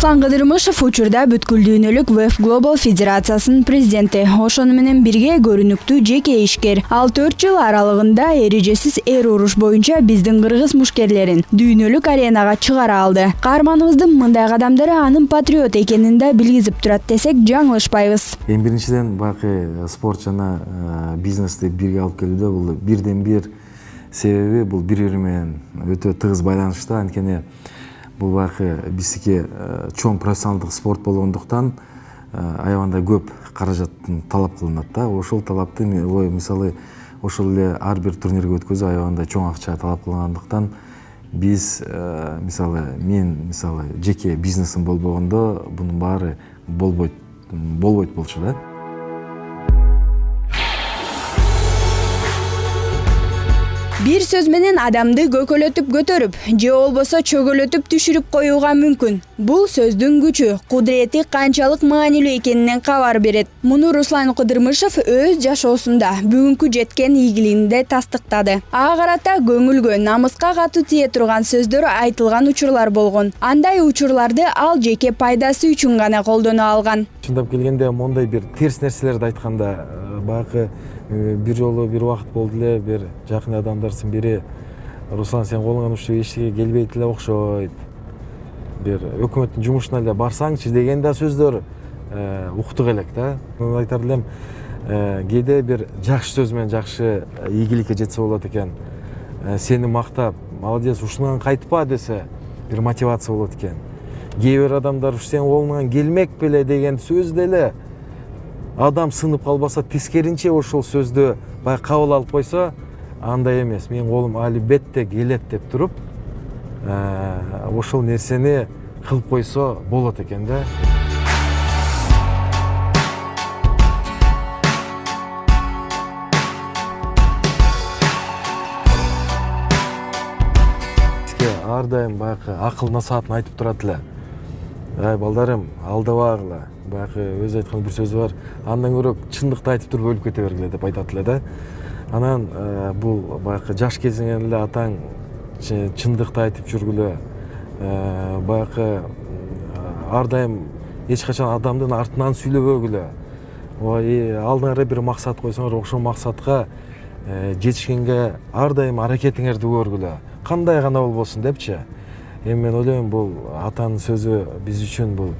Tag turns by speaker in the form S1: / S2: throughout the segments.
S1: Руслан Кыдырмышев учурда бүткүл дүйнөлүк VF Global Федерациясынын президенти. Ошону менен бирге көрүнүктүү жеке ишкер. Ал 4 жыл аралыгында эрежесиз уруш боюнча биздин кыргыз мушкерлерин дүйнөлүк аренага чыгара алды. Каарманыбыздын мындай кадамдары анын патриот экенин да билгизип турат десек жаңылышпайбыз.
S2: Эң биринчиден баягы спорт жана бизнести бирге алып келүүдө бул бирден бир себеби бул бири-бири менен өтө тыгыз байланыштуу. Анткени бул баягы биздики чоң профессионалдык спорт болгондуктан аябаганда көп каражаттын талап кылынат да. Ошол талапты мисалы ошол эле ар бир турнирге өткөзүү аябаганда чоң акча талап кылынгандыктан биз мен жеке бизнесим болбогондо бунун баары болбойт болчу да.
S1: Бир сөз менен адамды көкөлөтүп көтөрүп, же болбосо чөгөлөтүп түшүрүп коюуга мүмкүн. Бул сөздүн күчү, кудурети канчалык маанилүү экенинен кабар берет. Муну Руслан Кыдырмышев өз жашоосунда бүгүнкү жеткен ийгилигинде тастыктады. Ага карата көңүлгө, намыска катуу тие турган сөздөр айтылган учурлар болгон. Андай учурларды ал жеке пайдасы үчүн гана колдоно алган.
S2: Чындап келгенде мондай бир терс нерселерди айтканда баягы бир жолу бир убакыт болду эле, бир жакын адамдардын бири Руслан, сен колуңан уштуу эчтеке келбейт эле окшойт. Бир өкмөттүн жумушуна эле барсаңчы деген да сөздөр уктук элек да. Айтар элем, кээде бир жакшы сөз менен жакшы ийгиликке жетсе болот экен. Сени мактап, молодец, ушунан кайтпа десе, бир мотивация болот экен. Кээ бир адамдар сен колуңан келмек беле деген сөз деле адам сынып калбаса, тескеринче ошол сөздү баягы кабыл алып койсо, андай эмес. Менин колум албетте келет деп туруп, ошол нерсени кылып койсо болот экен да. Ар дайым баягы акыл насаатын айтып турат эле. Ай балдарым, алдабагыла. Баягы өзү айткан бир сөзү бар. Андан көрө чындыкты айтып туруп өлүп кете бергиле деп айтат эле да. Анан бул баягы жаш кезиңен эле атаң чындыкты айтып жүргүлө. Баягы ар дайым эч качан адамдын артынан сүйлөбөгүлө. Алдыңарга бир максат койсоңор, ошол максатка жетишкенге ар дайым аракетиңерди көргүлө. Кандай гана болбосун депчи. Эми мен ойлойм, бул атанын сөзү биз үчүн бул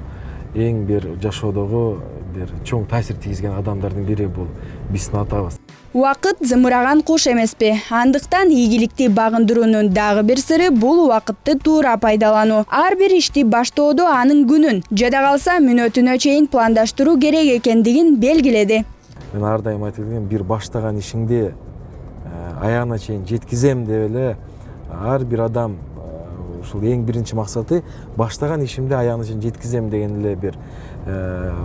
S2: эң бир жашоодогу бир чоң таасир тийгизген адамдардын бири бул биздин атабыз.
S1: Убакыт зымыраган куш эмеспи? Андыктан ийгиликти багындыруунун дагы бир сыры бул убакытты туура пайдалануу. Ар бир ишти баштоодо анын күнүн, жада калса мүнөтүнө чейин пландаштыруу керек экендигин белгиледи.
S2: Мен ар дайым айтып келем, бир баштаган ишиңди аягына чейин жеткизем деп эле ар бир адам ушул эң биринчи максаты баштаган ишимди аягына чейин жеткизем деген эле бир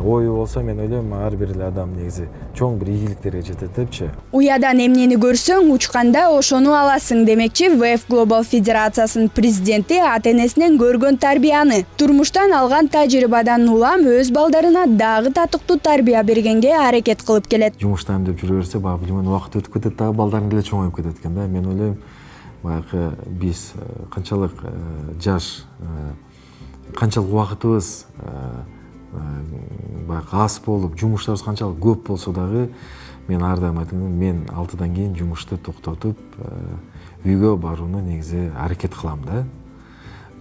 S2: ою болсо, мен ойлойм, ар бир эле адам негизи чоң бир ийгиликтерге жетет депчи.
S1: Уядан эмнени көрсөң, учканда ошону аласың демекчи VF Global Федерациясынын президенти ата-энесинен көргөн тарбияны, турмуштан алган тажрыйбадан улам өз балдарына дагы татыктуу тарбия бергенге аракет кылып келет.
S2: Жумуштайм деп жүрө берсе, баягы билмейм, убакыт өтүп кетет, дагы балдарың деле чоңоюп кетет экен да. Мен ойлойм, баягы биз канчалык жаш, канчалык убакытыбыз баягы аз болуп, жумуштарыбыз канчалык көп болсо дагы, мен ар дайым айтам, мен 6-дан кийин жумушту токтотуп, үйгө барууну негизи аракет кылам да.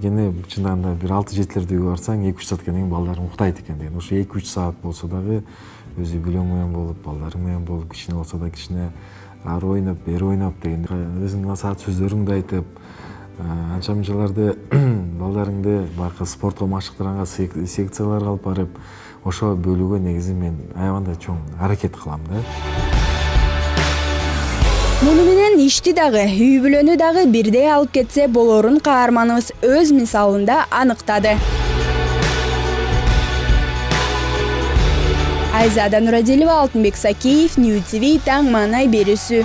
S2: Кene чындагында бир 6-7 үйгө барсаң, 2-3 саат кийин балдарың уктайт экен деген. Ошо 2-3 саат болсо дагы өзү билең менен болуп, балдарың менен болуп, кичине болсо да кичине ар ойноп, бери ойноп деген өзүңдүн насаат сөздөрүңдү айтып, анча мынчаларды балдарыңды баягы спортко машыктырганга, секцияларга алып барып, ошо бөлүүгө негизи мен аябаганда чоң аракет кылам да.
S1: Муну менен ишти дагы, үй бүлөнү дагы бирдей алып кетсе болорун каарманыбыз өз мисалында аныктады. Айзада Нурадилова, Алтынбек Сакеев, Нью ТВ, таң маанай берүүсү.